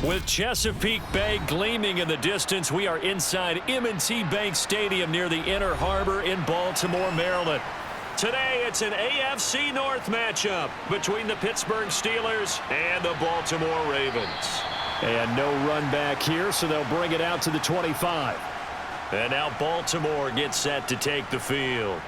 With Chesapeake Bay gleaming in the distance, we are inside M&T Bank Stadium near the Inner Harbor in Baltimore, Maryland. Today, it's an AFC North matchup between the Pittsburgh Steelers and the Baltimore Ravens. And no run back here, so they'll bring it out to the 25. And now Baltimore gets set to take the field.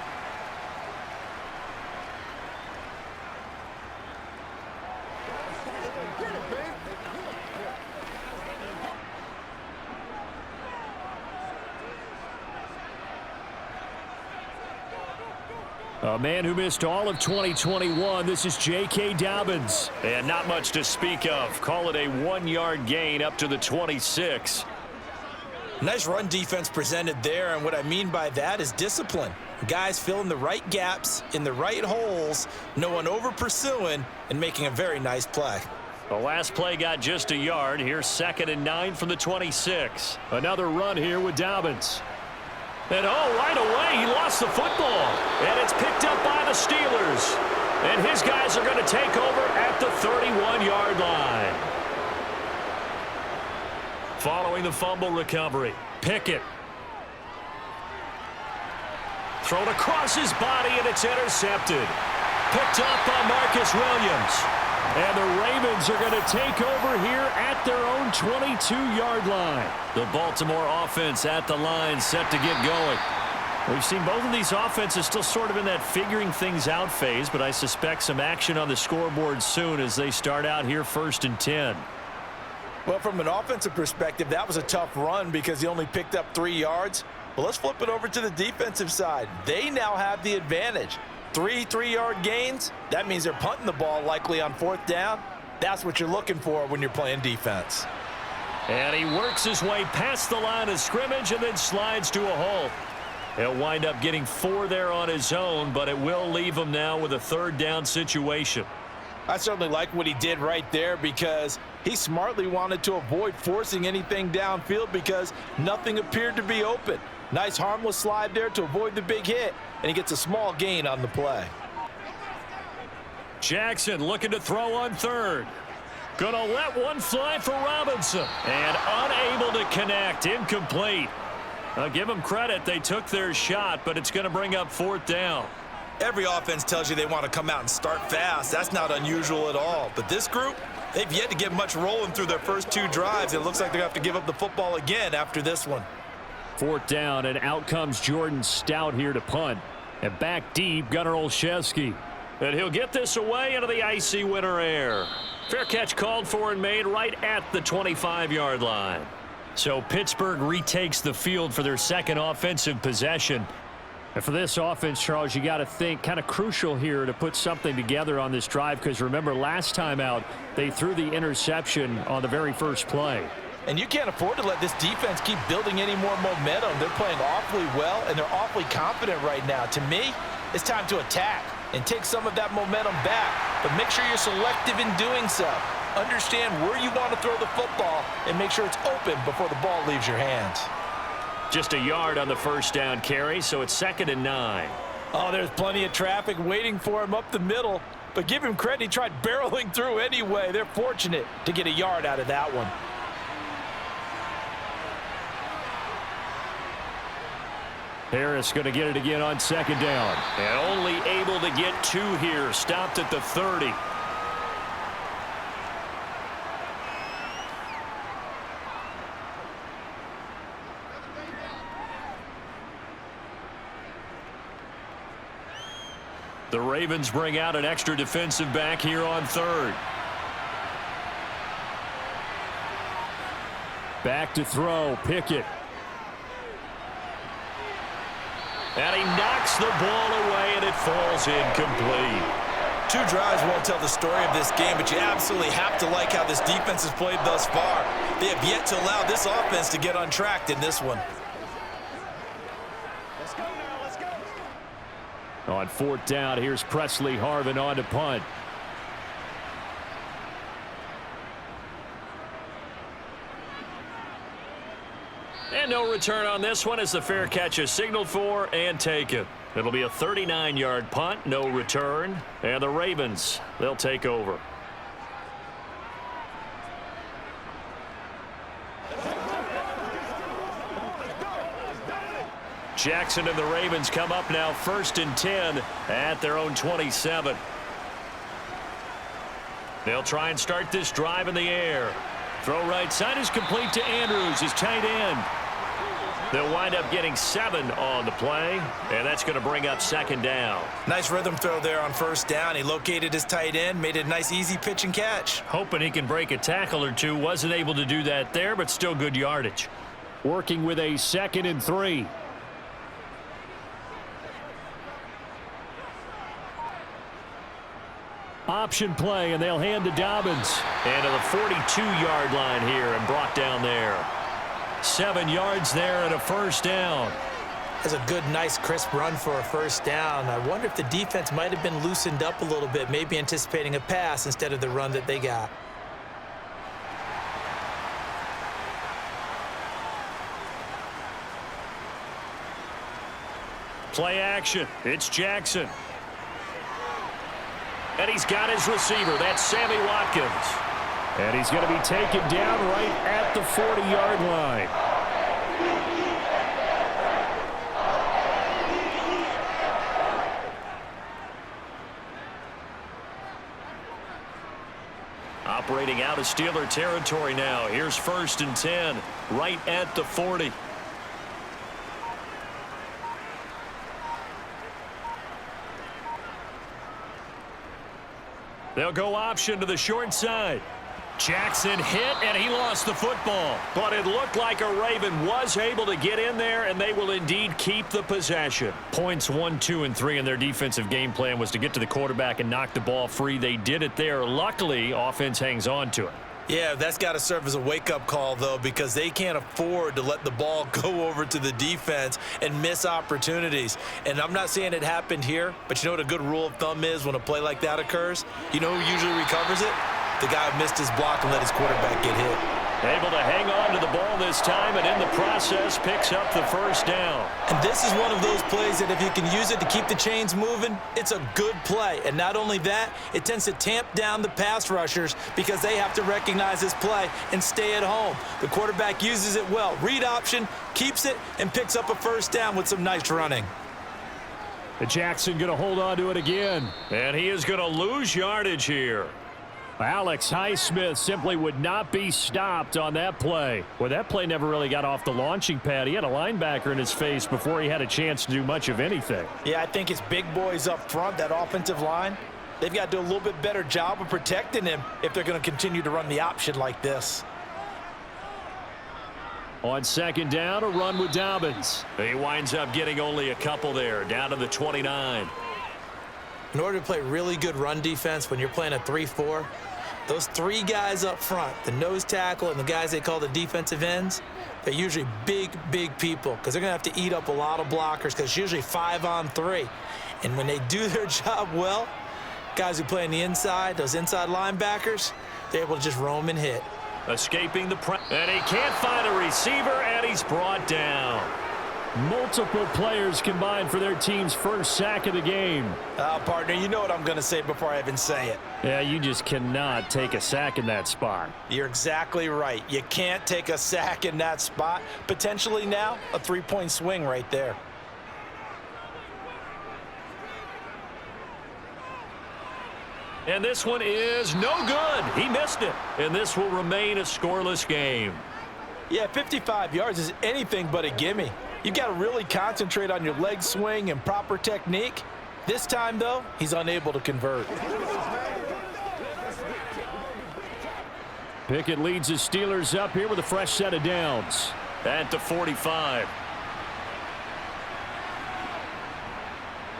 A man who missed all of 2021, this is J.K. Dobbins. And not much to speak of. Call it a 1-yard gain up to the 26. Nice run defense presented there, and what I mean by that is discipline. Guys filling the right gaps in the right holes, no one over pursuing, and making a very nice play. The last play got just a yard. Here's 2nd and 9 from the 26. Another run here with Dobbins. And right away, he lost the football. And it's picked up by the Steelers. And his guys are going to take over at the 31-yard line. Following the fumble recovery, Pickett. Thrown across his body, and it's intercepted. Picked up by Marcus Williams. And the Ravens are going to take over here at their own 22-yard line. The Baltimore offense at the line, set to get going. We've seen both of these offenses still sort of in that figuring things out phase, but I suspect some action on the scoreboard soon as they start out here 1st and 10. Well, from an offensive perspective, that was a tough run because he only picked up 3 yards. Well, let's flip it over to the defensive side. They now have the advantage. 3 3-yard gains, that means they're punting the ball likely on 4th down. That's what you're looking for when you're playing defense. And he works his way past the line of scrimmage and then slides to a hole. He'll wind up getting 4 there on his own, but it will leave him now with a 3rd down situation. I certainly like what he did right there because he smartly wanted to avoid forcing anything downfield because nothing appeared to be open. Nice harmless slide there to avoid the big hit, and he gets a small gain on the play. Jackson looking to throw on 3rd. Gonna let one fly for Robinson. And unable to connect. Incomplete. I'll give them credit. They took their shot, but it's going to bring up 4th down. Every offense tells you they want to come out and start fast. That's not unusual at all. But this group, they've yet to get much rolling through their first 2 drives. It looks like they're going to have to give up the football again after this one. 4th down, and out comes Jordan Stout here to punt. And back deep, Gunnar Olszewski. And he'll get this away into the icy winter air. Fair catch called for and made right at the 25-yard line. So Pittsburgh retakes the field for their 2nd offensive possession. And for this offense, Charles, you got to think kind of crucial here to put something together on this drive because remember last time out, they threw the interception on the very first play. And you can't afford to let this defense keep building any more momentum. They're playing awfully well, and they're awfully confident right now. To me, it's time to attack and take some of that momentum back. But make sure you're selective in doing so. Understand where you want to throw the football and make sure it's open before the ball leaves your hands. Just a yard on the 1st down carry, so it's 2nd and 9. Oh, there's plenty of traffic waiting for him up the middle. But give him credit, he tried barreling through anyway. They're fortunate to get a yard out of that one. Harris going to get it again on 2nd down. And only able to get 2 here. Stopped at the 30. The Ravens bring out an extra defensive back here on 3rd. Back to throw, Pickett. And he knocks the ball away, and it falls incomplete. 2 drives won't tell the story of this game, but you absolutely have to like how this defense has played thus far. They have yet to allow this offense to get untracked in this one. Let's go now, let's go. On 4th down, here's Presley Harvin on to punt. And no return on this one as the fair catch is signaled for and taken. It'll be a 39-yard punt, no return. And the Ravens, they'll take over. Jackson and the Ravens come up now 1st and 10 at their own 27. They'll try and start this drive in the air. Throw right side is complete to Andrews, his tight end. They'll wind up getting 7 on the play, and that's going to bring up 2nd down. Nice rhythm throw there on 1st down. He located his tight end, made it a nice easy pitch and catch. Hoping he can break a tackle or two. Wasn't able to do that there, but still good yardage. Working with a 2nd and 3. Option play, and they'll hand to Dobbins. And to the 42-yard line here and brought down there. 7 yards there and a 1st down. That's a good, nice, crisp run for a 1st down. I wonder if the defense might have been loosened up a little bit, maybe anticipating a pass instead of the run that they got. Play action. It's Jackson. And he's got his receiver. That's Sammy Watkins. And he's going to be taken down right at the 40-yard line. Operating out of Steeler territory now. Here's 1st and 10, right at the 40. They'll go option to the short side. Jackson hit, and he lost the football. But it looked like a Raven was able to get in there, and they will indeed keep the possession. Points 1, 2, and 3 in their defensive game plan was to get to the quarterback and knock the ball free. They did it there. Luckily, offense hangs on to it. Yeah, that's got to serve as a wake-up call, though, because they can't afford to let the ball go over to the defense and miss opportunities. And I'm not saying it happened here, but you know what a good rule of thumb is when a play like that occurs? You know who usually recovers it? The guy who missed his block and let his quarterback get hit. Able to hang on to the ball this time, and in the process picks up the 1st down. And this is one of those plays that if you can use it to keep the chains moving, it's a good play. And not only that, it tends to tamp down the pass rushers because they have to recognize this play and stay at home. The quarterback uses it well. Read option, keeps it, and picks up a 1st down with some nice running. Jackson going to hold on to it again. And he is going to lose yardage here. Alex Highsmith simply would not be stopped on that play. Well, that play never really got off the launching pad. He had a linebacker in his face before he had a chance to do much of anything. Yeah, I think it's big boys up front, that offensive line. They've got to do a little bit better job of protecting him if they're going to continue to run the option like this. On 2nd down, a run with Dobbins. He winds up getting only a couple there, down to the 29. In order to play really good run defense when you're playing a 3-4, those 3 guys up front, the nose tackle and the guys they call the defensive ends, they're usually big, big people because they're going to have to eat up a lot of blockers because it's usually 5 on 3. And when they do their job well, guys who play on the inside, those inside linebackers, they're able to just roam and hit. Escaping the press, and he can't find a receiver, and he's brought down. Multiple players combined for their team's 1st sack of the game. Partner, you know what I'm going to say before I even say it. Yeah, you just cannot take a sack in that spot. You're exactly right. You can't take a sack in that spot. Potentially now, a 3-point swing right there. And this one is no good. He missed it. And this will remain a scoreless game. Yeah, 55 yards is anything but a gimme. You've got to really concentrate on your leg swing and proper technique. This time, though, he's unable to convert. Pickett leads the Steelers up here with a fresh set of downs. At the 45.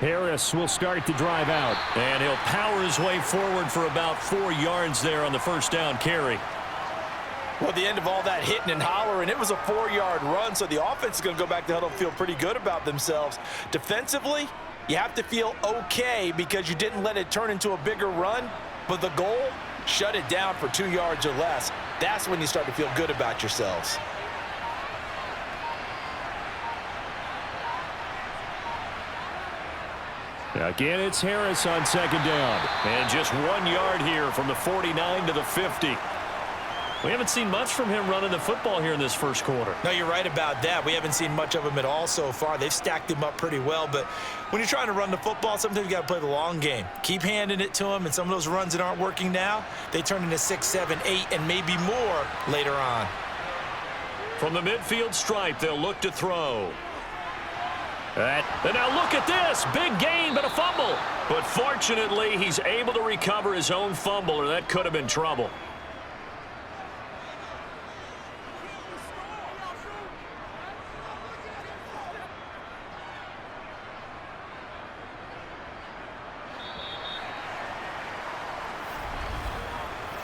Harris will start the drive out. And he'll power his way forward for about 4 yards there on the 1st down carry. Well, the end of all that hitting and hollering, it was a 4-yard run, so the offense is going to go back to the huddle and feel pretty good about themselves. Defensively, you have to feel okay because you didn't let it turn into a bigger run, but the goal, shut it down for 2 yards or less. That's when you start to feel good about yourselves. Again, it's Harris on 2nd down. And just 1 yard here from the 49 to the 50. We haven't seen much from him running the football here in this first quarter. No, you're right about that. We haven't seen much of him at all so far. They've stacked him up pretty well, but when you're trying to run the football, sometimes you got to play the long game. Keep handing it to him, and some of those runs that aren't working now, they turn into 6, 7, 8, and maybe more later on. From the midfield stripe, they'll look to throw. And now look at this. Big gain, but a fumble. But fortunately, he's able to recover his own fumble, or that could have been trouble.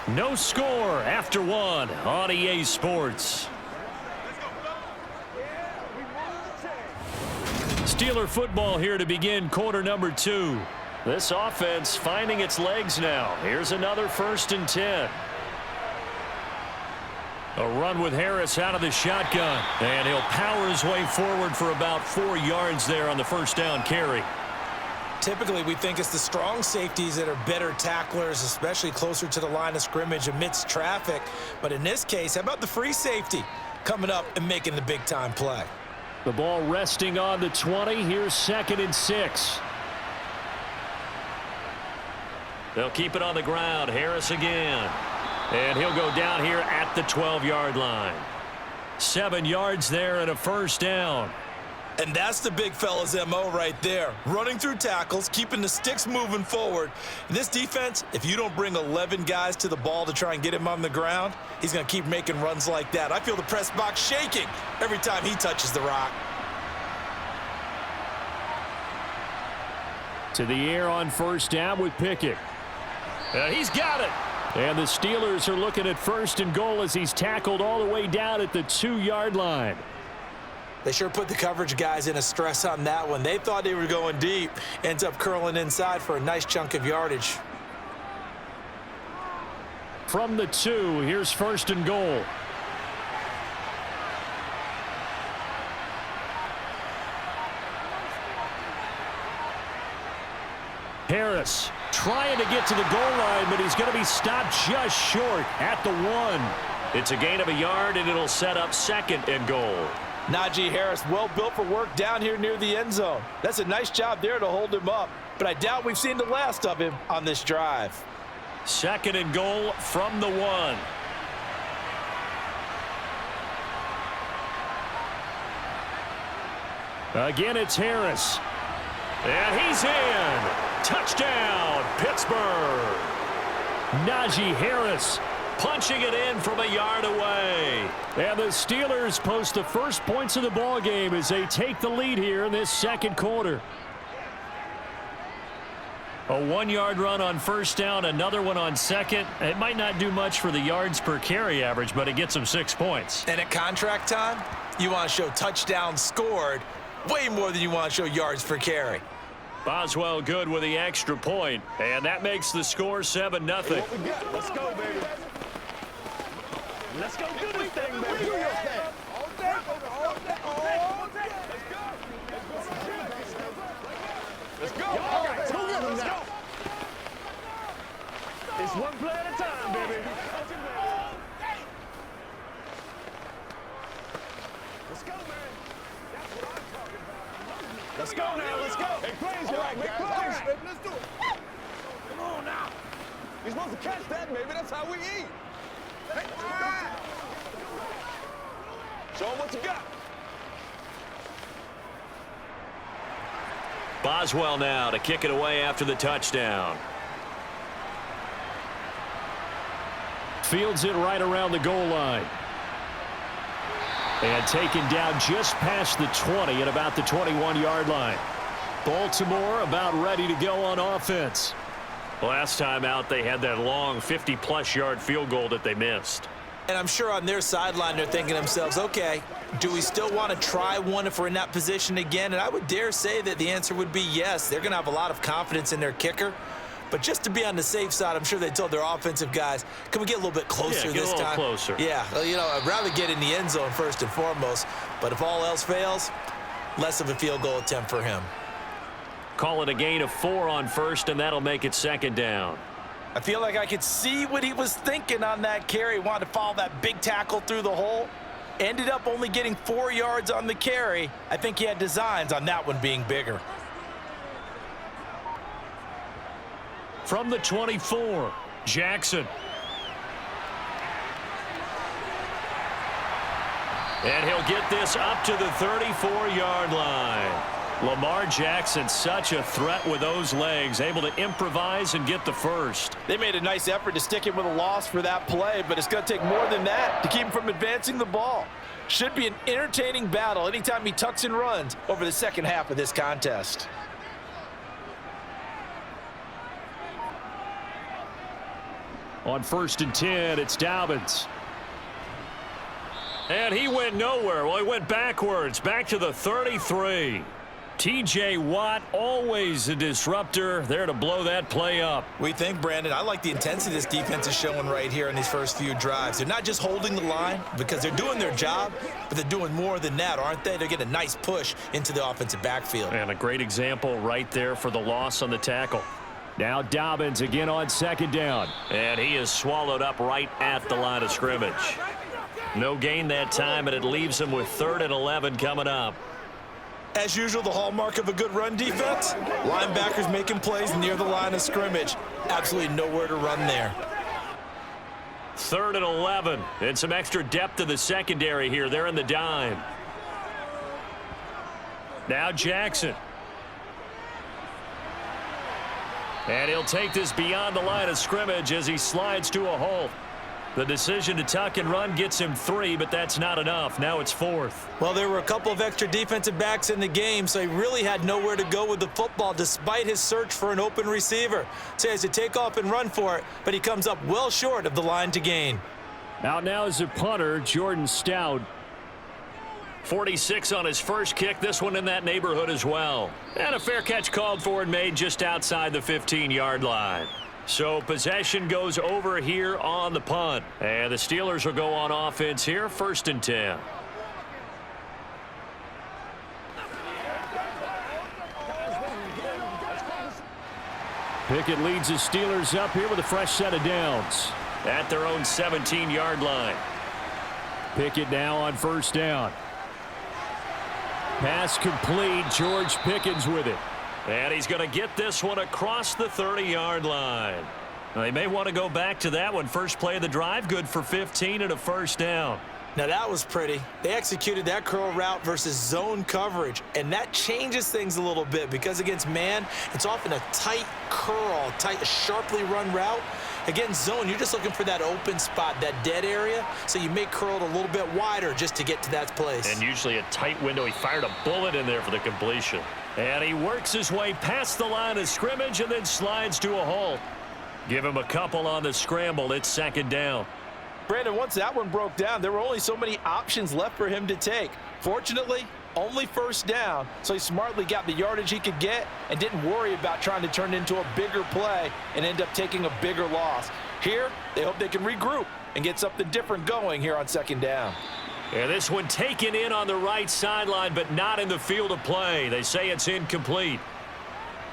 No score after one on EA Sports. Steeler football here to begin quarter number 2. This offense finding its legs now. Here's another 1st and 10. A run with Harris out of the shotgun. And he'll power his way forward for about 4 yards there on the first down carry. Typically, we think it's the strong safeties that are better tacklers, especially closer to the line of scrimmage amidst traffic. But in this case, how about the free safety coming up and making the big-time play? The ball resting on the 20. Here's 2nd and 6. They'll keep it on the ground. Harris again. And he'll go down here at the 12-yard line. 7 yards there and a first down. And that's the big fella's MO right there. Running through tackles, keeping the sticks moving forward. In this defense, if you don't bring 11 guys to the ball to try and get him on the ground, he's going to keep making runs like that. I feel the press box shaking every time he touches the rock. To the air on first down with Pickett. He's got it. And the Steelers are looking at 1st and goal as he's tackled all the way down at the 2-yard line. They sure put the coverage guys in a stress on that one. They thought they were going deep. Ends up curling inside for a nice chunk of yardage. From the 2, here's 1st and goal. Harris trying to get to the goal line, but he's going to be stopped just short at the 1. It's a gain of a yard, and it'll set up 2nd and goal. Najee Harris, well built for work down here near the end zone. That's a nice job there to hold him up, but I doubt we've seen the last of him on this drive. 2nd and goal from the 1. Again, it's Harris. And he's in. Touchdown, Pittsburgh. Najee Harris punching it in from a yard away. And the Steelers post the first points of the ball game as they take the lead here in this second quarter. A 1-yard run on first down, another one on second. It might not do much for the yards per carry average, but it gets them 6 points. And at contract time, you want to show touchdowns scored way more than you want to show yards per carry. Boswell good with the extra point, and that makes the score 7-0. Let's go, baby. Let's go do this thing, baby. Do your thing. All day, all day. Let's go. All right, go get him now. It's one play at a time, baby. Let's go, man. That's what I'm talking about. Let's go now. Let's go. Make plays, y'all. Make plays. Right. Let's do it. Come on now. You're supposed to catch that, baby. That's how we eat. Hey. Show them what you got. Boswell now to kick it away after the touchdown. Fields it right around the goal line. And taken down just past the 20 at about the 21-yard line. Baltimore about ready to go on offense. Last time out, they had that long 50-plus yard field goal that they missed. And I'm sure on their sideline they're thinking to themselves, okay, do we still want to try one if we're in that position again? And I would dare say that the answer would be yes. They're going to have a lot of confidence in their kicker. But just to be on the safe side, I'm sure they told their offensive guys, can we get a little bit closer this time? Yeah, get a little closer. Yeah, well, you know, I'd rather get in the end zone first and foremost. But if all else fails, less of a field goal attempt for him. Call it a gain of 4 on first, and that'll make it 2nd down. I feel like I could see what he was thinking on that carry. He wanted to follow that big tackle through the hole. Ended up only getting 4 yards on the carry. I think he had designs on that one being bigger. From the 24, Jackson. And he'll get this up to the 34-yard line. Lamar Jackson, such a threat with those legs, able to improvise and get the first. They made a nice effort to stick him with a loss for that play, but it's going to take more than that to keep him from advancing the ball. Should be an entertaining battle anytime he tucks and runs over the second half of this contest. On 1st and 10, it's Dobbins. And he went nowhere. Well, he went backwards, back to the 33. T.J. Watt, always a disruptor, there to blow that play up. We think, Brandon, I like the intensity this defense is showing right here in these first few drives. They're not just holding the line because they're doing their job, but they're doing more than that, aren't they? They're getting a nice push into the offensive backfield. And a great example right there for the loss on the tackle. Now Dobbins again on 2nd down. And he is swallowed up right at the line of scrimmage. No gain that time, and it leaves him with 3rd and 11 coming up. As usual, the hallmark of a good run defense, linebackers making plays near the line of scrimmage. Absolutely nowhere to run there. 3rd and 11, and some extra depth to the secondary here. They're in the dime. Now Jackson. And he'll take this beyond the line of scrimmage as he slides to a halt. The decision to tuck and run gets him 3, but that's not enough. Now it's 4th. Well, there were a couple of extra defensive backs in the game, so he really had nowhere to go with the football despite his search for an open receiver. So he has to take off and run for it, but he comes up well short of the line to gain. Out now is a punter, Jordan Stout. 46 on his first kick, this one in that neighborhood as well. And a fair catch called for and made just outside the 15-yard line. So possession goes over here on the punt. And the Steelers will go on offense here, 1st and 10. Pickett leads the Steelers up here with a fresh set of downs at their own 17-yard line. Pickett now on 1st down. Pass complete. George Pickens with it. And he's going to get this one across the 30-yard line. Now, they may want to go back to that one. First play of the drive, good for 15 and a 1st down. Now, that was pretty. They executed that curl route versus zone coverage, and that changes things a little bit because against man, it's often a tight curl, tight, sharply run route. Against zone, you're just looking for that open spot, that dead area, so you make curl a little bit wider just to get to that place. And usually a tight window. He fired a bullet in there for the completion. And he works his way past the line of scrimmage and then slides to a halt. Give him a couple on the scramble. It's 2nd down. Brandon, once that one broke down, there were only so many options left for him to take. Fortunately, only 1st down, so he smartly got the yardage he could get and didn't worry about trying to turn it into a bigger play and end up taking a bigger loss. Here, they hope they can regroup and get something different going here on 2nd down. And this one taken in on the right sideline, but not in the field of play. They say it's incomplete.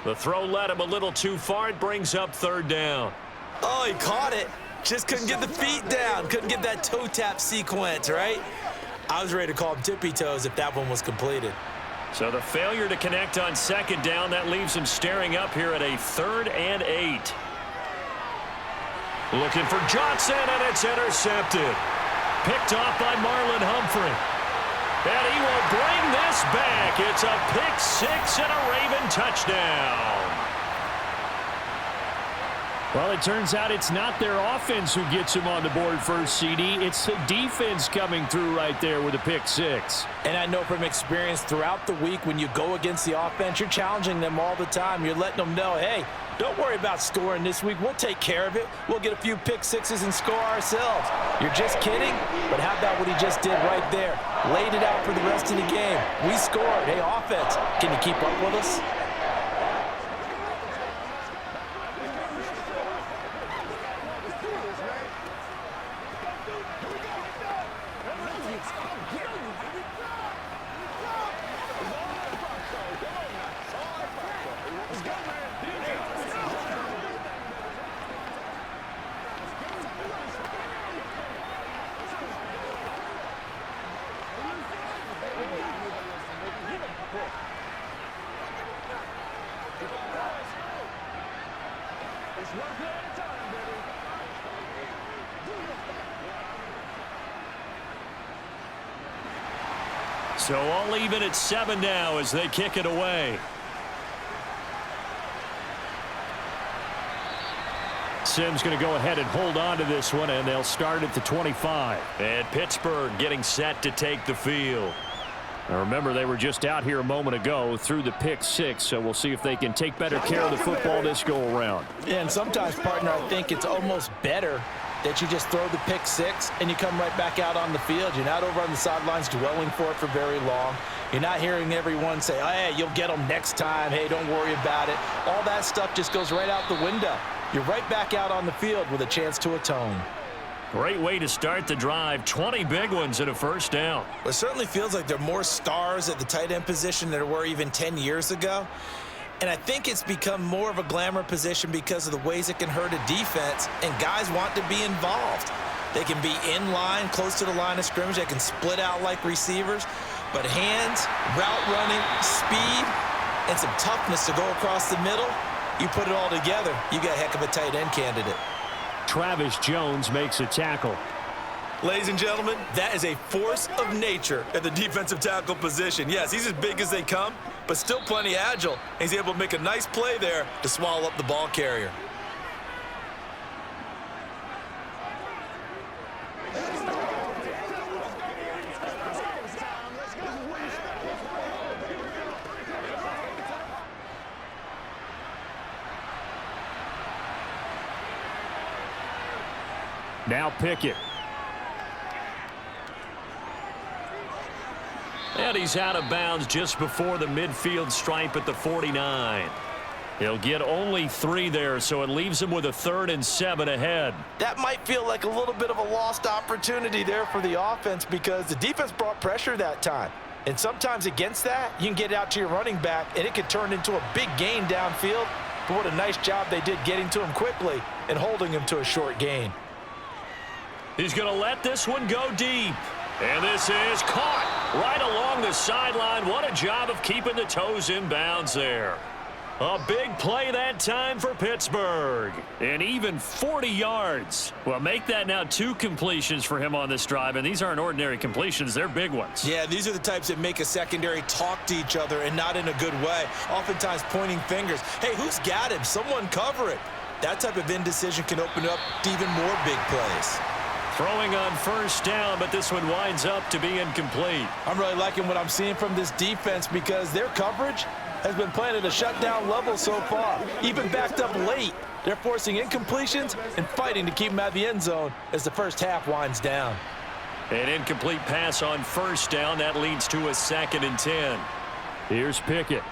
The throw led him a little too far. It brings up 3rd down. Oh, he caught it. Just couldn't get the feet down. Couldn't get that toe tap sequence, right? I was ready to call him tippy toes if that one was completed. So the failure to connect on 2nd down, that leaves him staring up here at a 3rd and 8. Looking for Johnson, and it's intercepted. Picked off by Marlon Humphrey. And he will bring this back. It's a pick-6 and a Raven touchdown. Well, it turns out it's not their offense who gets him on the board first, CD. It's the defense coming through right there with a pick-6. And I know from experience throughout the week when you go against the offense, you're challenging them all the time. You're letting them know, hey, don't worry about scoring this week. We'll take care of it. We'll get a few pick-6s and score ourselves. You're just kidding? But how about what he just did right there? Laid it out for the rest of the game. We scored. Hey, offense, can you keep up with us? So all even at 7 now as they kick it away. Sims going to go ahead and hold on to this one, and they'll start at the 25. And Pittsburgh getting set to take the field. Now remember, they were just out here a moment ago through the pick 6, so we'll see if they can take better care of the football this go-around. Yeah, and sometimes, partner, I think it's almost better that you just throw the pick 6 and you come right back out on the field. You're not over on the sidelines dwelling for it for very long. You're not hearing everyone say, oh, hey, you'll get them next time. Hey, don't worry about it. All that stuff just goes right out the window. You're right back out on the field with a chance to atone. Great way to start the drive. 20 big ones and a first down. It certainly feels like there are more stars at the tight end position than there were even 10 years ago. And I think it's become more of a glamour position because of the ways it can hurt a defense, and guys want to be involved. They can be in line, close to the line of scrimmage. They can split out like receivers. But hands, route running, speed, and some toughness to go across the middle, you put it all together, you got a heck of a tight end candidate. Travis Jones makes a tackle. Ladies and gentlemen, that is a force of nature at the defensive tackle position. Yes, he's as big as they come, but still plenty agile. He's able to make a nice play there to swallow up the ball carrier. Now Pickett. And he's out of bounds just before the midfield stripe at the 49. He'll get only 3 there, so it leaves him with a 3rd and 7 ahead. That might feel like a little bit of a lost opportunity there for the offense because the defense brought pressure that time. And sometimes against that, you can get out to your running back, and it could turn into a big gain downfield. But what a nice job they did getting to him quickly and holding him to a short gain. He's going to let this one go deep. And this is caught right along the sideline. What a job of keeping the toes in bounds there. A big play that time for Pittsburgh. And even 40 yards. Well, make that now 2 completions for him on this drive. And these aren't ordinary completions. They're big ones. Yeah, these are the types that make a secondary talk to each other and not in a good way. Oftentimes pointing fingers. Hey, who's got him? Someone cover it. That type of indecision can open up to even more big plays. Throwing on first down, but this one winds up to be incomplete. I'm really liking what I'm seeing from this defense because their coverage has been playing at a shutdown level so far. Even backed up late, they're forcing incompletions and fighting to keep them out of the end zone as the first half winds down. An incomplete pass on first down. That leads to a 2nd and 10. Here's Pickett.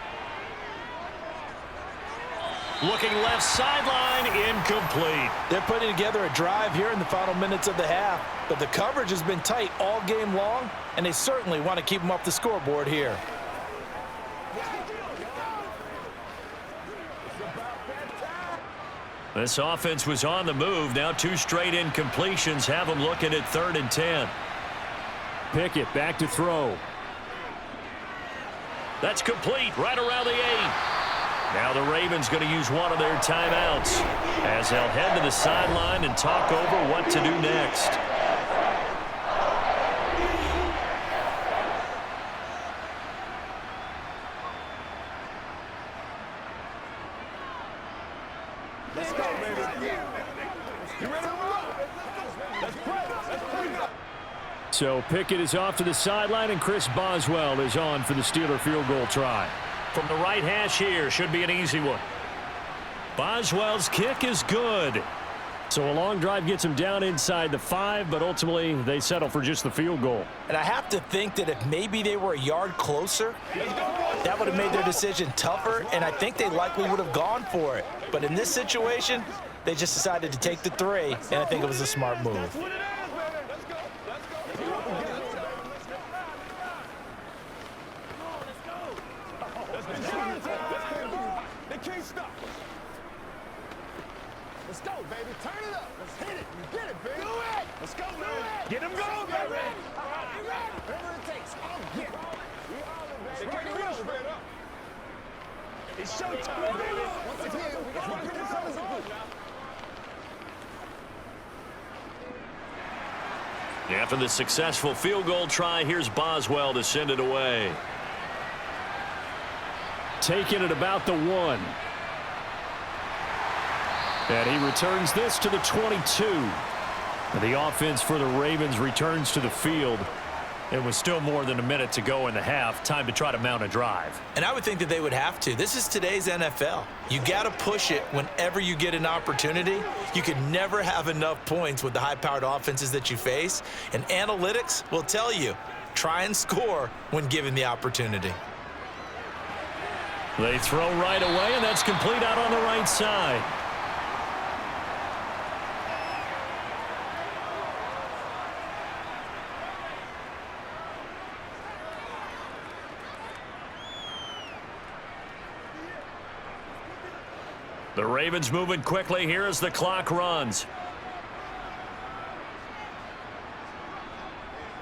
Looking left sideline, incomplete. They're putting together a drive here in the final minutes of the half, but the coverage has been tight all game long, and they certainly want to keep them off the scoreboard here. This offense was on the move. Now 2 straight incompletions have them looking at 3rd and 10. Pickett back to throw. That's complete right around the 8. Now the Ravens going to use one of their timeouts as they'll head to the sideline and talk over what to do next. Let's go, baby. You ready to roll? Let's play. So Pickett is off to the sideline, and Chris Boswell is on for the Steeler field goal try. From the right hash here, should be an easy one. Boswell's kick is good. So a long drive gets him down inside the 5, but ultimately they settle for just the field goal. And I have to think that if maybe they were a yard closer, that would have made their decision tougher, and I think they likely would have gone for it. But in this situation, they just decided to take the 3, and I think it was a smart move. They can't stop. Let's go, baby. Turn it up. Let's hit it. You get it, baby. Do it. Let's go, man. Get him going, baby. You ready? Whatever it takes. Oh, get it. They can't real straight up. It's showtime, baby. Once again, we got to get this on. After the successful field goal try, here's Boswell to send it away. Taking it about the 1. And he returns this to the 22. And the offense for the Ravens returns to the field. It was still more than a minute to go in the half. Time to try to mount a drive. And I would think that they would have to. This is today's NFL. You got to push it whenever you get an opportunity. You can never have enough points with the high-powered offenses that you face. And analytics will tell you, try and score when given the opportunity. They throw right away, and that's complete out on the right side. The Ravens moving quickly here as the clock runs.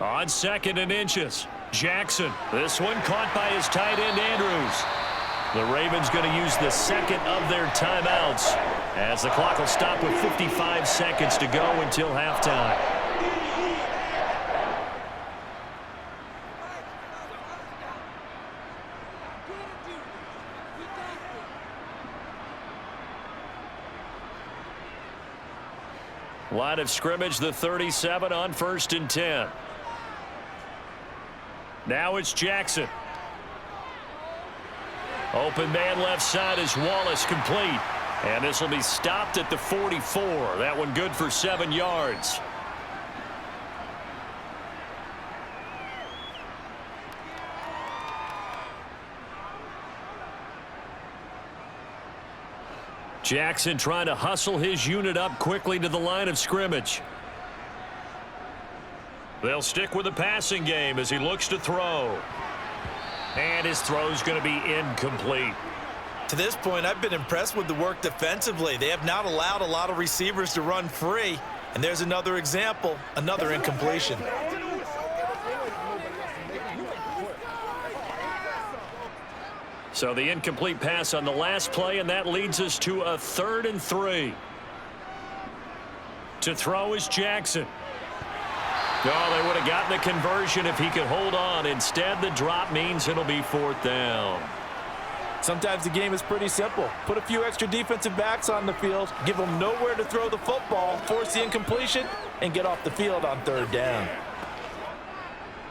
On 2nd and inches, Jackson. This one caught by his tight end, Andrews. The Ravens going to use the second of their timeouts as the clock will stop with 55 seconds to go until halftime. Line of scrimmage, the 37 on 1st and 10. Now it's Jackson. Open man left side is Wallace, complete. And this will be stopped at the 44. That one good for 7 yards. Jackson trying to hustle his unit up quickly to the line of scrimmage. They'll stick with the passing game as he looks to throw. And his throw's going to be incomplete. To this point, I've been impressed with the work defensively. They have not allowed a lot of receivers to run free. And there's another example, another incompletion. So the incomplete pass on the last play, and that leads us to a 3rd and 3. To throw is Jackson. Oh, they would have gotten the conversion if he could hold on. Instead, the drop means it'll be 4th down. Sometimes the game is pretty simple. Put a few extra defensive backs on the field, give them nowhere to throw the football, force the incompletion, and get off the field on 3rd down.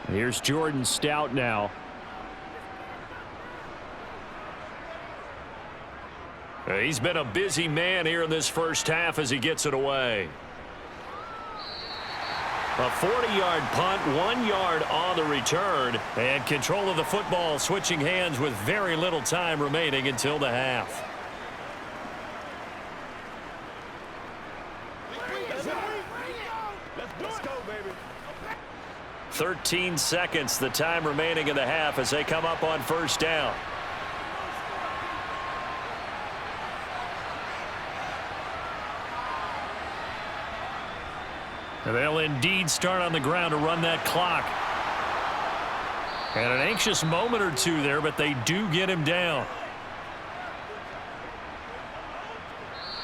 Here's Jordan Stout now. He's been a busy man here in this first half as he gets it away. A 40-yard punt, 1 yard on the return, and control of the football switching hands with very little time remaining until the half. Let's go, baby. 13 seconds, the time remaining in the half as they come up on 1st down. And they'll indeed start on the ground to run that clock. And an anxious moment or two there, but they do get him down.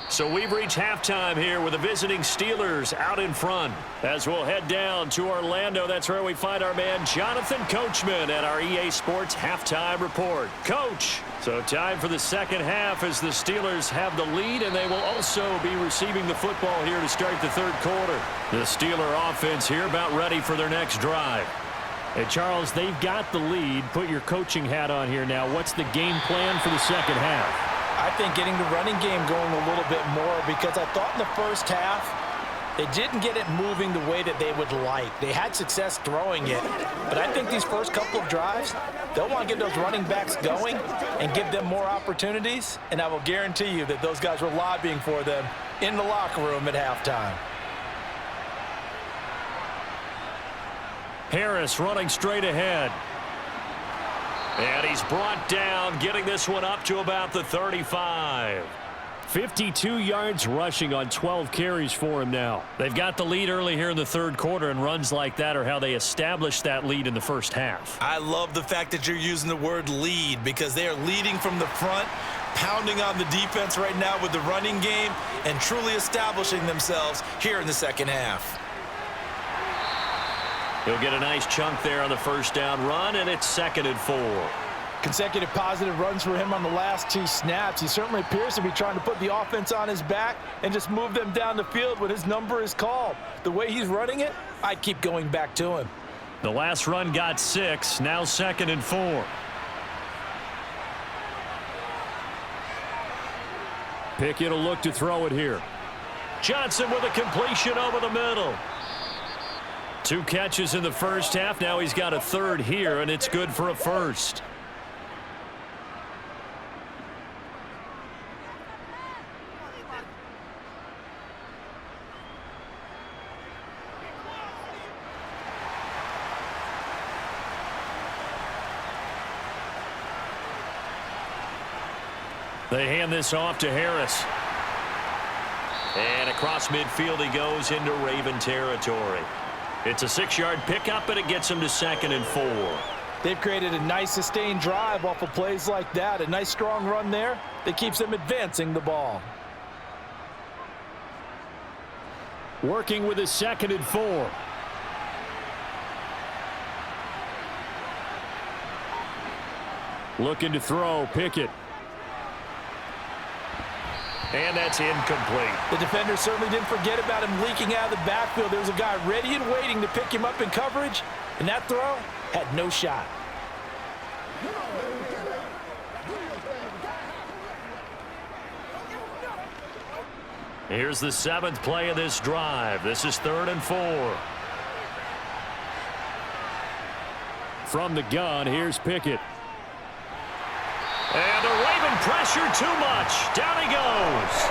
So we've reached halftime here with the visiting Steelers out in front. As we'll head down to Orlando, that's where we find our man Jonathan Coachman at our EA Sports Halftime Report. Coach, so time for the second half as the Steelers have the lead, and they will also be receiving the football here to start the 3rd quarter. The Steeler offense here about ready for their next drive. And Charles, they've got the lead. Put your coaching hat on here now. What's the game plan for the second half? I think getting the running game going a little bit more, because I thought in the first half they didn't get it moving the way that they would like. They had success throwing it, but I think these first couple of drives, they'll want to get those running backs going and give them more opportunities, and I will guarantee you that those guys were lobbying for them in the locker room at halftime. Harris running straight ahead. And he's brought down, getting this one up to about the 35. 52 yards rushing on 12 carries for him now. They've got the lead early here in the 3rd quarter, and runs like that are how they established that lead in the first half. I love the fact that you're using the word lead, because they are leading from the front, pounding on the defense right now with the running game, and truly establishing themselves here in the second half. He'll get a nice chunk there on the first down run, and it's 2nd and 4. Consecutive positive runs for him on the last 2 snaps. He certainly appears to be trying to put the offense on his back and just move them down the field when his number is called. The way he's running it, I keep going back to him. The last run got 6, now 2nd and 4. Pickett will look to throw it here. Johnson with a completion over the middle. 2 catches in the first half. Now he's got a 3rd here, and it's good for a 1st. They hand this off to Harris. And across midfield he goes into Raven territory. It's a 6-yard pickup, and it gets him to 2nd and 4. They've created a nice sustained drive off of plays like that. A nice strong run there that keeps them advancing the ball. Working with his 2nd and 4. Looking to throw, Pickett. And that's incomplete. The defender certainly didn't forget about him leaking out of the backfield. There was a guy ready and waiting to pick him up in coverage, and that throw had no shot. Here's the 7th play of this drive. This is 3rd and 4. From the gun, here's Pickett. And the Raven pressure too much. Down he goes.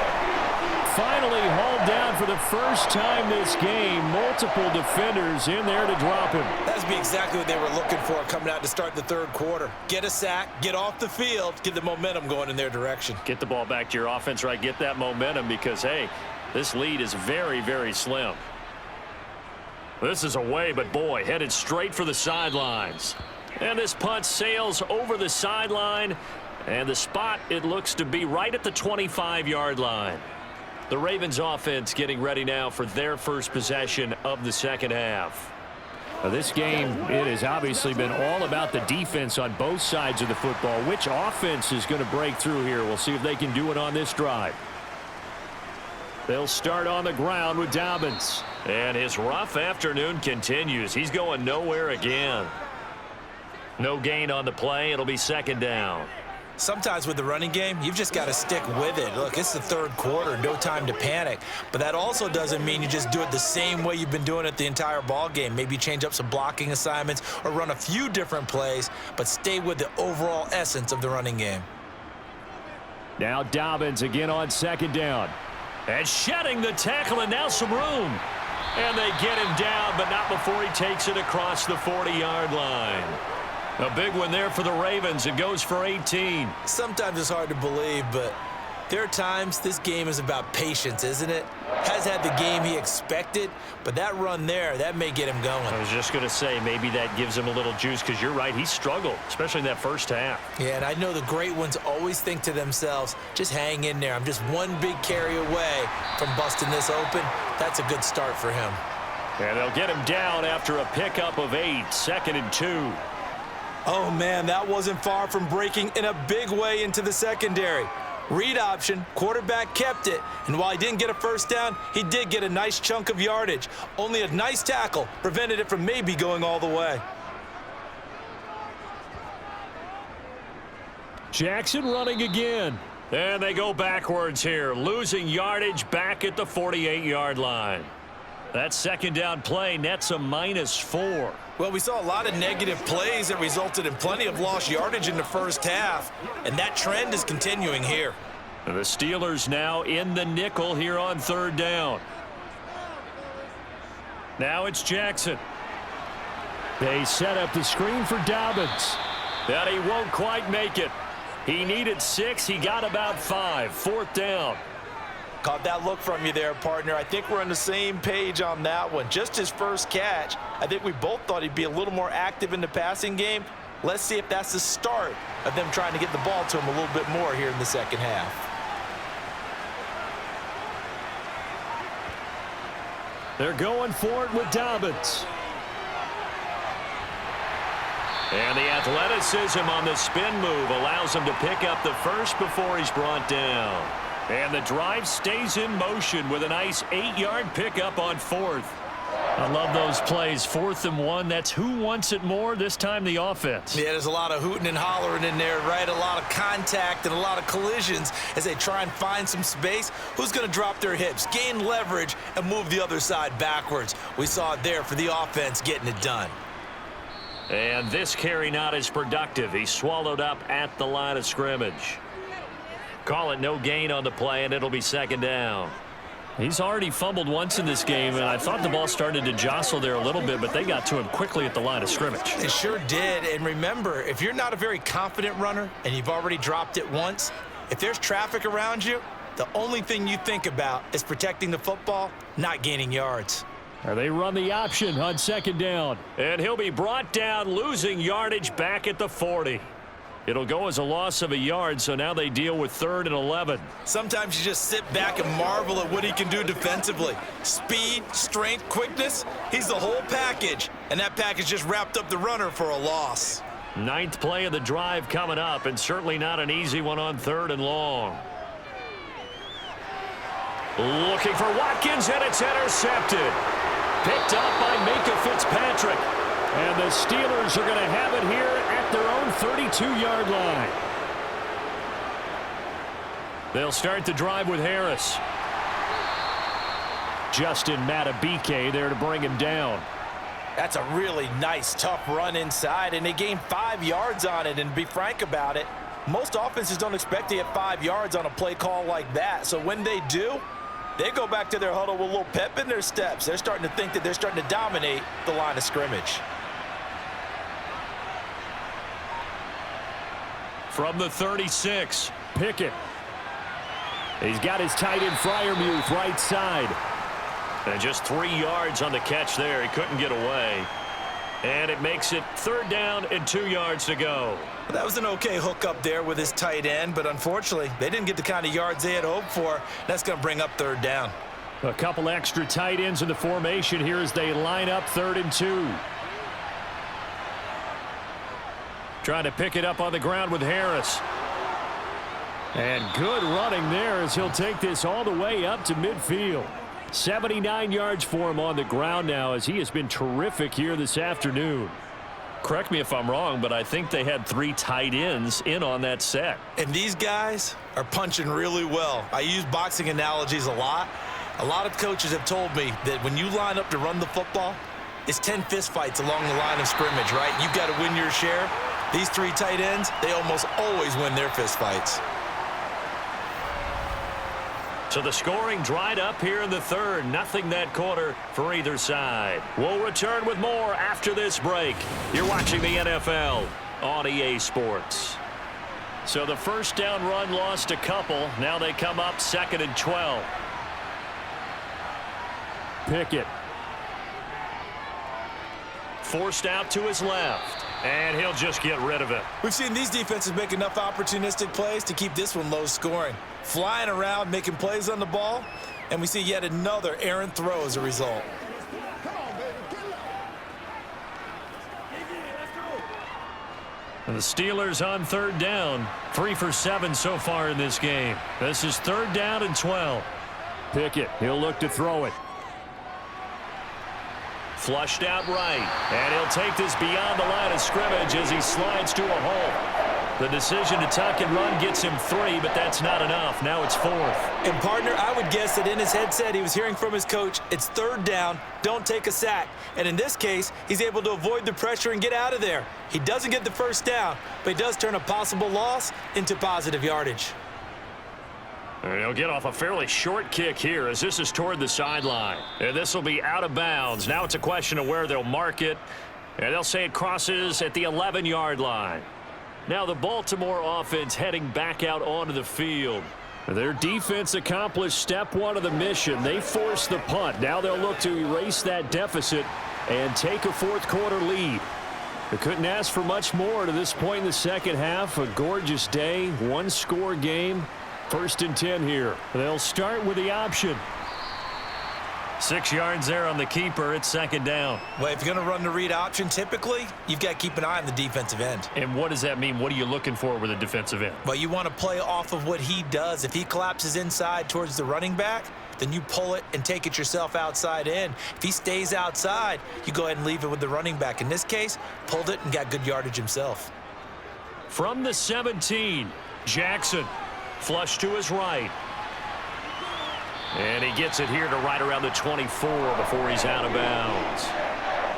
Finally hauled down for the first time this game. Multiple defenders in there to drop him. That'd be exactly what they were looking for coming out to start the 3rd quarter. Get a sack, get off the field, get the momentum going in their direction. Get the ball back to your offense, right? Get that momentum because, hey, this lead is very, very slim. This is away, but boy, headed straight for the sidelines. And this punt sails over the sideline. And the spot, it looks to be right at the 25-yard line. The Ravens offense getting ready now for their first possession of the second half. Now this game, it has obviously been all about the defense on both sides of the football. Which offense is going to break through here? We'll see if they can do it on this drive. They'll start on the ground with Dobbins. And his rough afternoon continues. He's going nowhere again. No gain on the play. It'll be 2nd down. Sometimes with the running game, you've just got to stick with it. Look, it's the 3rd quarter, no time to panic. But that also doesn't mean you just do it the same way you've been doing it the entire ball game. Maybe change up some blocking assignments or run a few different plays, but stay with the overall essence of the running game. Now Dobbins again on 2nd down. And shedding the tackle, and now some room. And they get him down, but not before he takes it across the 40-yard line. A big one there for the Ravens. It goes for 18. Sometimes it's hard to believe, but there are times this game is about patience, isn't it? Has had the game he expected, but that run there, that may get him going. I was just going to say, maybe that gives him a little juice, because you're right, he struggled, especially in that first half. Yeah, and I know the great ones always think to themselves, just hang in there. I'm just one big carry away from busting this open. That's a good start for him. And they'll get him down after a pickup of 8, 2nd and 2. Oh, man, that wasn't far from breaking in a big way into the secondary. Read option, quarterback kept it, and while he didn't get a first down, he did get a nice chunk of yardage. Only a nice tackle prevented it from maybe going all the way. Jackson running again. And they go backwards here, losing yardage back at the 48-yard line. That 2nd down play nets a -4. Well, we saw a lot of negative plays that resulted in plenty of lost yardage in the first half, and that trend is continuing here. And the Steelers now in the nickel here on 3rd down. Now it's Jackson. They set up the screen for Dobbins. That he won't quite make it. He needed 6. He got about 5. 4th down. Caught that look from you there, partner. I think we're on the same page on that one. Just his first catch. I think we both thought he'd be a little more active in the passing game. Let's see if that's the start of them trying to get the ball to him a little bit more here in the second half. They're going for it with Dobbins. And the athleticism on the spin move allows him to pick up the first before he's brought down. And the drive stays in motion with a nice 8-yard pickup on 4th. I love those plays. 4th and 1. That's who wants it more, this time the offense. Yeah, there's a lot of hooting and hollering in there, right? A lot of contact and a lot of collisions as they try and find some space. Who's going to drop their hips, gain leverage, and move the other side backwards? We saw it there for the offense getting it done. And this carry not as productive. He's swallowed up at the line of scrimmage. Call it no gain on the play, and it'll be 2nd down. He's already fumbled once in this game, and I thought the ball started to jostle there a little bit, but they got to him quickly at the line of scrimmage. It sure did. And remember, if you're not a very confident runner and you've already dropped it once, if there's traffic around you, the only thing you think about is protecting the football, not gaining yards. They run the option on 2nd down, and he'll be brought down, losing yardage back at the 40. It'll go as a loss of a yard, so now they deal with 3rd and 11. Sometimes you just sit back and marvel at what he can do defensively. Speed, strength, quickness, he's the whole package. And that package just wrapped up the runner for a loss. 9th play of the drive coming up, and certainly not an easy one on 3rd and long. Looking for Watkins, and it's intercepted. Picked up by Micah Fitzpatrick. And the Steelers are going to have it here at their own 32-yard line. They'll start the drive with Harris. Justin Matabike there to bring him down. That's a really nice, tough run inside, and they gained 5 yards on it. And to be frank about it, most offenses don't expect to get 5 yards on a play call like that. So when they do, they go back to their huddle with a little pep in their steps. They're starting to think that they're starting to dominate the line of scrimmage. From the 36, Pickett. He's got his tight end Freiermuth right side. And just 3 yards on the catch there. He couldn't get away. And it makes it 3rd down and 2 yards to go. That was an okay hook up there with his tight end, but unfortunately, they didn't get the kind of yards they had hoped for. That's going to bring up 3rd down. A couple extra tight ends in the formation here as they line up 3rd and 2. Trying to pick it up on the ground with Harris. And good running there as he'll take this all the way up to midfield. 79 yards for him on the ground now as he has been terrific here this afternoon. Correct me if I'm wrong, but I think they had 3 tight ends in on that set. And these guys are punching really well. I use boxing analogies a lot. A lot of coaches have told me that when you line up to run the football, it's 10 fistfights along the line of scrimmage, right? You've got to win your share. These 3 tight ends, they almost always win their fistfights. So the scoring dried up here in the 3rd. Nothing that quarter for either side. We'll return with more after this break. You're watching the NFL on EA Sports. So the 1st down run lost a couple. Now they come up 2nd and 12. Pickett. Forced out to his left. And he'll just get rid of it. We've seen these defenses make enough opportunistic plays to keep this one low scoring. Flying around, making plays on the ball, and we see yet another errant throw as a result. And the Steelers on 3rd down. 3 for 7 so far in this game. This is 3rd down and 12. Pickett, he'll look to throw it. Flushed out right, and he'll take this beyond the line of scrimmage as he slides to a hole. The decision to tuck and run gets him 3, but that's not enough. Now it's 4th. And, partner, I would guess that in his headset he was hearing from his coach, it's 3rd down, don't take a sack. And in this case, he's able to avoid the pressure and get out of there. He doesn't get the 1st down, but he does turn a possible loss into positive yardage. And he'll get off a fairly short kick here as this is toward the sideline. And this will be out of bounds. Now it's a question of where they'll mark it. And they'll say it crosses at the 11-yard line. Now the Baltimore offense heading back out onto the field. Their defense accomplished step 1 of the mission. They forced the punt. Now they'll look to erase that deficit and take a 4th quarter lead. They couldn't ask for much more to this point in the second half. A gorgeous day, 1-score game. 1st and 10 here. They'll start with the option. 6 yards there on the keeper. It's second down. Well, if you're going to run the read option, typically, you've got to keep an eye on the defensive end. And what does that mean? What are you looking for with a defensive end? Well, you want to play off of what he does. If he collapses inside towards the running back, then you pull it and take it yourself outside in. If he stays outside, you go ahead and leave it with the running back. In this case, pulled it and got good yardage himself. From the 17, Jackson, flush to his right. And he gets it here to right around the 24 before he's out of bounds.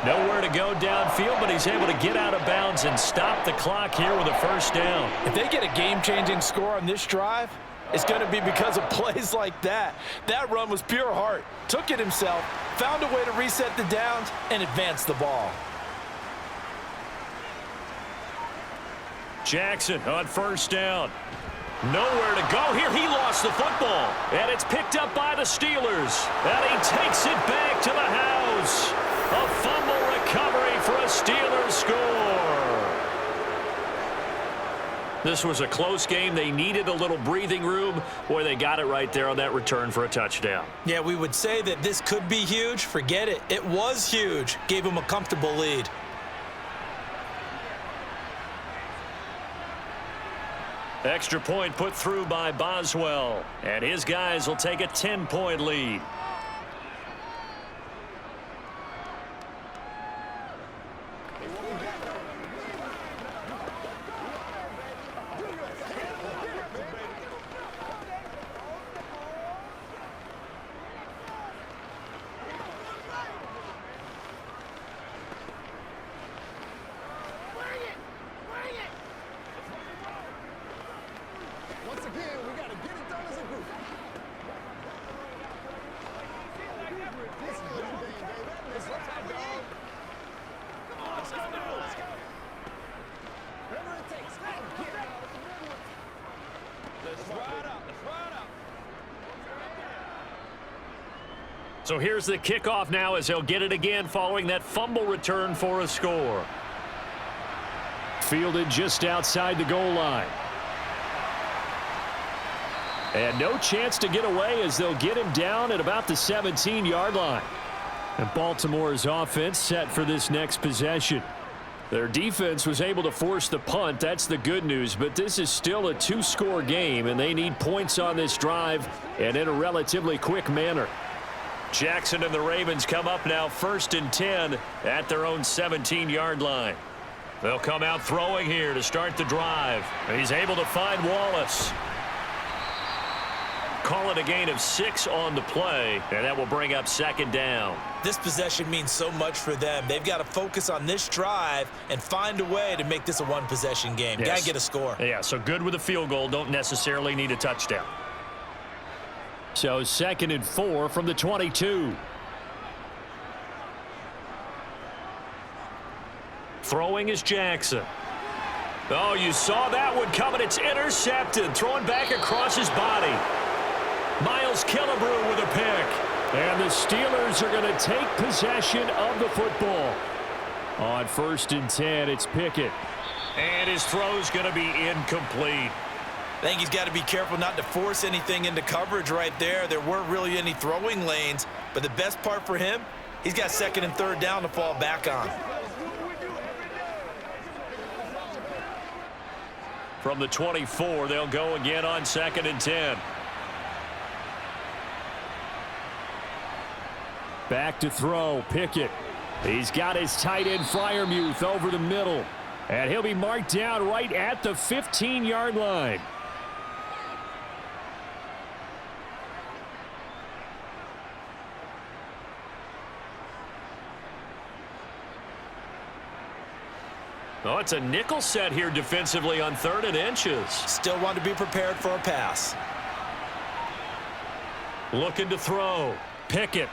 Nowhere to go downfield, but he's able to get out of bounds and stop the clock here with a first down. If they get a game-changing score on this drive, it's going to be because of plays like that. That run was pure heart. Took it himself, found a way to reset the downs, and advance the ball. Jackson on first down. Nowhere to go here. He lost the football. And it's picked up by the Steelers. And he takes it back to the house. A fumble recovery for a Steelers score. This was a close game. They needed a little breathing room. Boy, they got it right there on that return for a touchdown. Yeah, we would say that this could be huge. Forget it. It was huge. Gave him a comfortable lead. Extra point put through by Boswell. And his guys will take a 10-point lead. So here's the kickoff now as he'll get it again following that fumble return for a score. Fielded just outside the goal line. And no chance to get away as they'll get him down at about the 17-yard line. And Baltimore's offense set for this next possession. Their defense was able to force the punt. That's the good news. But this is still a two-score game, and they need points on this drive and in a relatively quick manner. Jackson and the Ravens come up now 1st and 10 at their own 17-yard line. They'll come out throwing here to start the drive. He's able to find Wallace. Call it a gain of 6 on the play, and that will bring up second down. This possession means so much for them. They've got to focus on this drive and find a way to make this a one-possession game. Yes. Got to get a score. Yeah, so good with a field goal. Don't necessarily need a touchdown. So 2nd and 4 from the 22. Throwing is Jackson. Oh, you saw that one coming. It's intercepted. Throwing back across his body. Miles Killebrew with a pick. And the Steelers are going to take possession of the football. On 1st and 10, it's Pickett. And his throw's going to be incomplete. I think he's got to be careful not to force anything into coverage right there. There weren't really any throwing lanes, but the best part for him, he's got 2nd and 3rd down to fall back on. From the 24, they'll go again on 2nd and 10. Back to throw, Pickett. He's got his tight end Freiermuth over the middle. And he'll be marked down right at the 15-yard line. Oh, it's a nickel set here defensively on 3rd and inches. Still want to be prepared for a pass. Looking to throw. Pickett.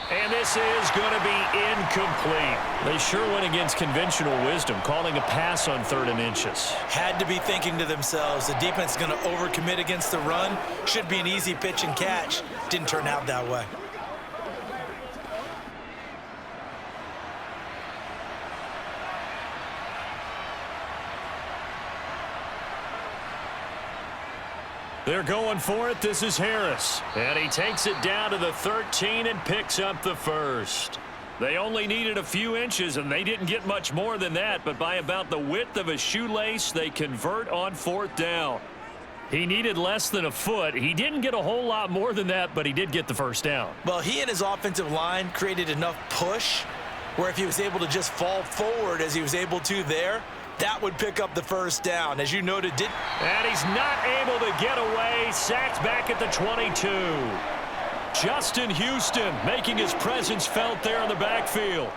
And this is going to be incomplete. They sure went against conventional wisdom, calling a pass on 3rd and inches. Had to be thinking to themselves, the defense is going to overcommit against the run. Should be an easy pitch and catch. Didn't turn out that way. They're going for it. This is Harris. And he takes it down to the 13 and picks up the first. They only needed a few inches, and they didn't get much more than that. But by about the width of a shoelace, they convert on 4th down. He needed less than a foot. He didn't get a whole lot more than that, but he did get the first down. Well, he and his offensive line created enough push where if he was able to just fall forward as he was able to there, that would pick up the first down. As you noted, and he's not able to get away. Sacked back at the 22. Justin Houston making his presence felt there in the backfield.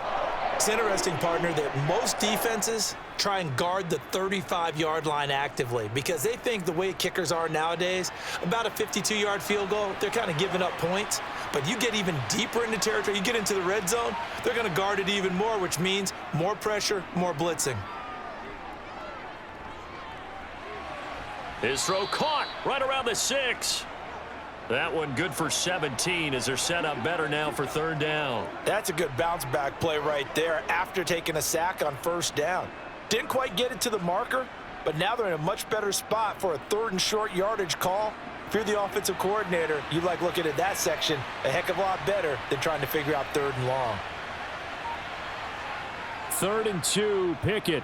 It's interesting, partner, that most defenses try and guard the 35-yard line actively because they think the way kickers are nowadays, about a 52-yard field goal, they're kind of giving up points. But you get even deeper into territory, you get into the red zone, they're going to guard it even more, which means more pressure, more blitzing. His throw caught right around the 6. That one good for 17 as they're set up better now for 3rd down. That's a good bounce back play right there after taking a sack on 1st down. Didn't quite get it to the marker, but now they're in a much better spot for a 3rd and short yardage call. If you're the offensive coordinator, you like looking at that section a heck of a lot better than trying to figure out 3rd and long. 3rd and 2, Pickett.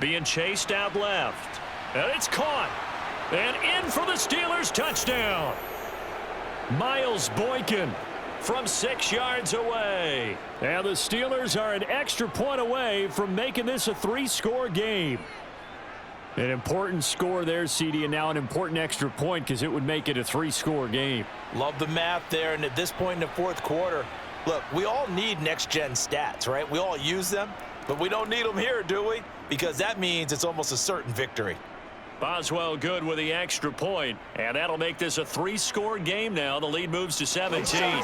Being chased out left. And it's caught. And in for the Steelers, touchdown. Miles Boykin from 6 yards away. And the Steelers are an extra point away from making this a 3-score game. An important score there, CD, and now an important extra point because it would make it a 3-score game. Love the math there, and at this point in the 4th quarter, look, we all need next-gen stats, right? We all use them, but we don't need them here, do we? Because that means it's almost a certain victory. Boswell good with the extra point, and that'll make this a 3-score game now. The lead moves to 17.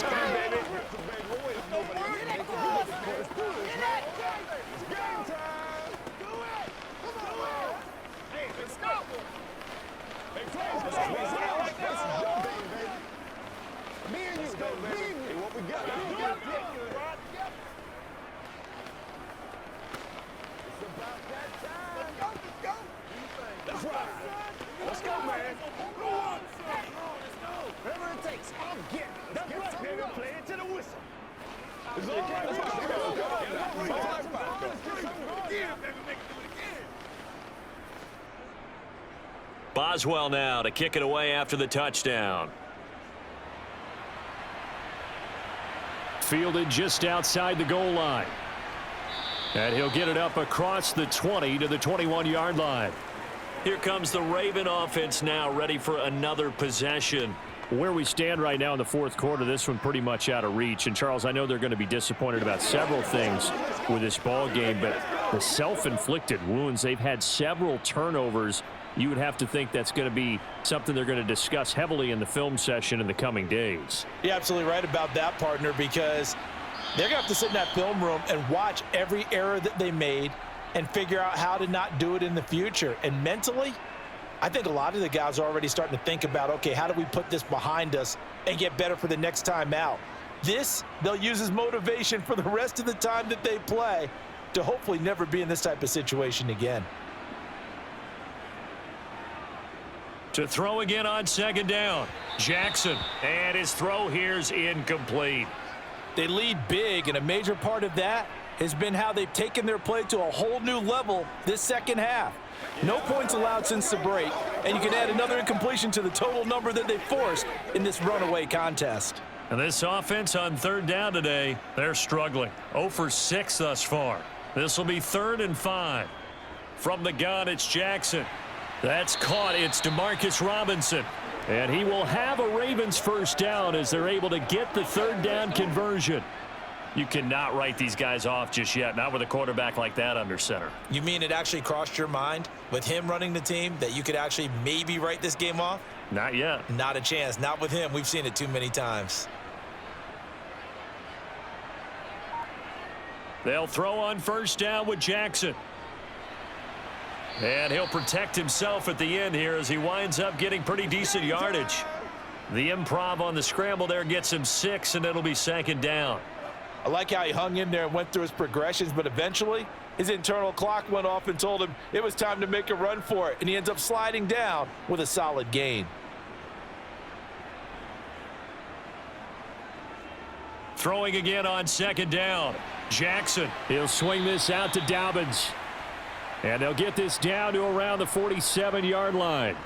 Boswell now to kick it away after the touchdown. Fielded just outside the goal line. And he'll get it up across the 20 to the 21-yard line. Here comes the Raven offense now ready for another possession. Where we stand right now in the 4th quarter, this one pretty much out of reach. And, Charles, I know they're going to be disappointed about several things with this ball game, but the self-inflicted wounds, they've had several turnovers. You would have to think that's going to be something they're going to discuss heavily in the film session in the coming days. You're absolutely right about that, partner, because they're going to have to sit in that film room and watch every error that they made and figure out how to not do it in the future. And mentally, I think a lot of the guys are already starting to think about, okay, how do we put this behind us and get better for the next time out? This, they'll use as motivation for the rest of the time that they play to hopefully never be in this type of situation again. To throw again on 2nd down. Jackson, and his throw here's incomplete. They lead big, and a major part of that has been how they've taken their play to a whole new level this second half. No points allowed since the break, and you can add another incompletion to the total number that they forced in this runaway contest. And this offense on 3rd down today, they're struggling. 0 for 6 thus far. This will be 3rd and 5. From the gun, it's Jackson. That's caught. It's Demarcus Robinson. And he will have a Ravens first down as they're able to get the 3rd down conversion. You cannot write these guys off just yet, not with a quarterback like that under center. You mean it actually crossed your mind with him running the team that you could actually maybe write this game off? Not yet. Not a chance. Not with him. We've seen it too many times. They'll throw on 1st down with Jackson. And he'll protect himself at the end here as he winds up getting pretty decent yardage. The improv on the scramble there gets him 6, and it'll be 2nd down. I like how he hung in there and went through his progressions, but eventually his internal clock went off and told him it was time to make a run for it, and he ends up sliding down with a solid gain. Throwing again on second down. Jackson, he'll swing this out to Dobbins. And they'll get this down to around the 47-yard line.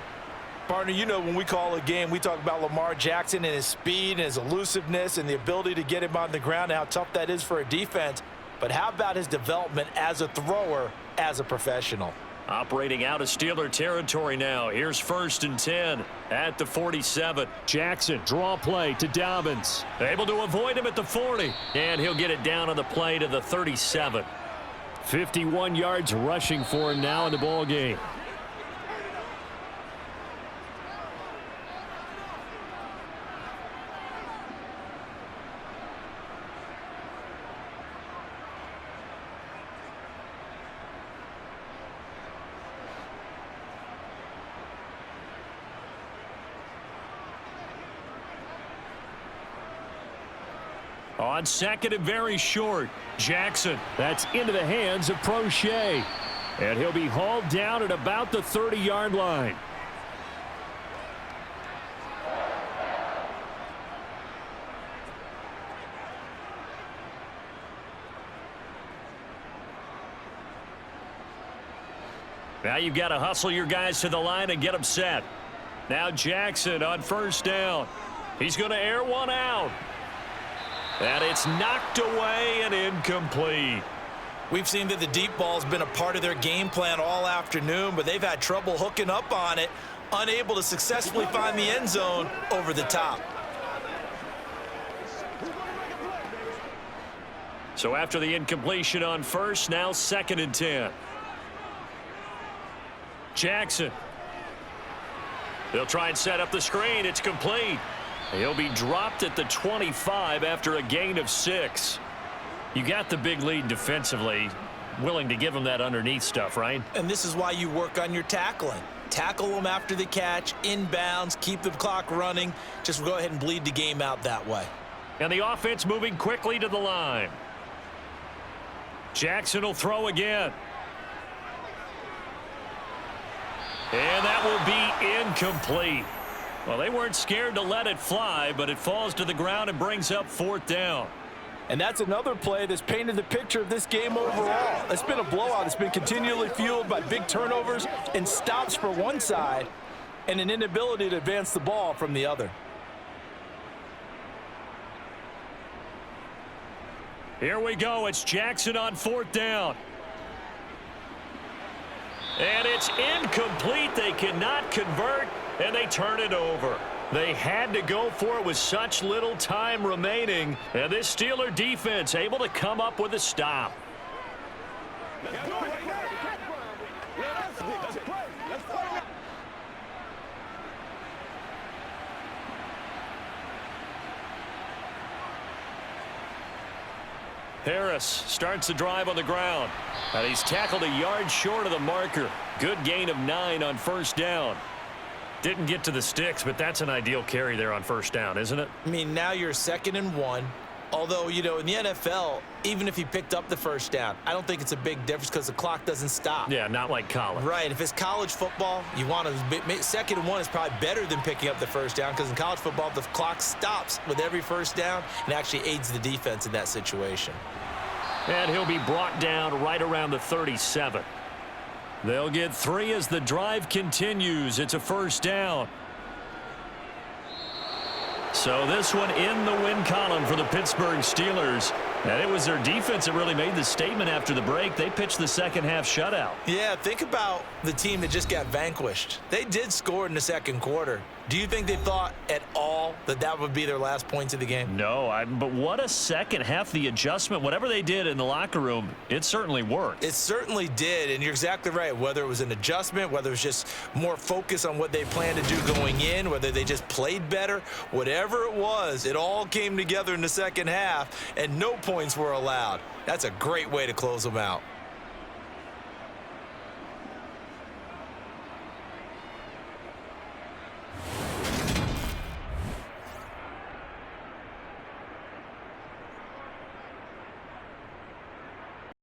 Partner, you know when we call a game, we talk about Lamar Jackson and his speed and his elusiveness and the ability to get him on the ground and how tough that is for a defense. But how about his development as a thrower, as a professional? Operating out of Steeler territory now. Here's 1st and 10 at the 47. Jackson, draw play to Dobbins. Able to avoid him at the 40. And he'll get it down on the play to the 37. 51 yards rushing for him now in the ball game. On second and very short, Jackson. That's into the hands of Prochet. And he'll be hauled down at about the 30-yard line. Now you've got to hustle your guys to the line and get them set. Now Jackson on 1st down. He's going to air one out. And it's knocked away and incomplete. We've seen that the deep ball's been a part of their game plan all afternoon, but they've had trouble hooking up on it, unable to successfully find the end zone over the top. So after the incompletion on 1st, now 2nd and 10. Jackson. They'll try and set up the screen. It's complete. He'll be dropped at the 25 after a gain of 6. You got the big lead defensively. Willing to give him that underneath stuff, right? And this is why you work on your tackling. Tackle them after the catch, inbounds, keep the clock running. Just go ahead and bleed the game out that way. And the offense moving quickly to the line. Jackson will throw again. And that will be incomplete. Well, they weren't scared to let it fly, but it falls to the ground and brings up 4th down. And that's another play that's painted the picture of this game overall. It's been a blowout. It's been continually fueled by big turnovers and stops for one side and an inability to advance the ball from the other. Here we go. It's Jackson on 4th down. And it's incomplete. They cannot convert, and they turn it over. They had to go for it with such little time remaining. And this Steeler defense able to come up with a stop. Harris starts the drive on the ground. And he's tackled a yard short of the marker. Good gain of 9 on 1st down. Didn't get to the sticks, but that's an ideal carry there on 1st down, isn't it? I mean, now you're 2nd and 1. Although, you know, in the NFL, even if he picked up the 1st down, I don't think it's a big difference because the clock doesn't stop. Yeah, not like college. Right. If it's college football, you want to 2nd and 1 is probably better than picking up the 1st down because in college football, the clock stops with every 1st down and actually aids the defense in that situation. And he'll be brought down right around the 37. They'll get 3 as the drive continues. It's a 1st down. So this one in the win column for the Pittsburgh Steelers. And it was their defense that really made the statement after the break. They pitched the second half shutout. Yeah, think about the team that just got vanquished. They did score in the 2nd quarter. Do you think they thought at all that that would be their last points of the game? No, but what a second half. The adjustment, whatever they did in the locker room, it certainly worked. It certainly did, and you're exactly right. Whether it was an adjustment, whether it was just more focus on what they planned to do going in, whether they just played better, whatever it was, it all came together in the second half, and no points were allowed. That's a great way to close them out.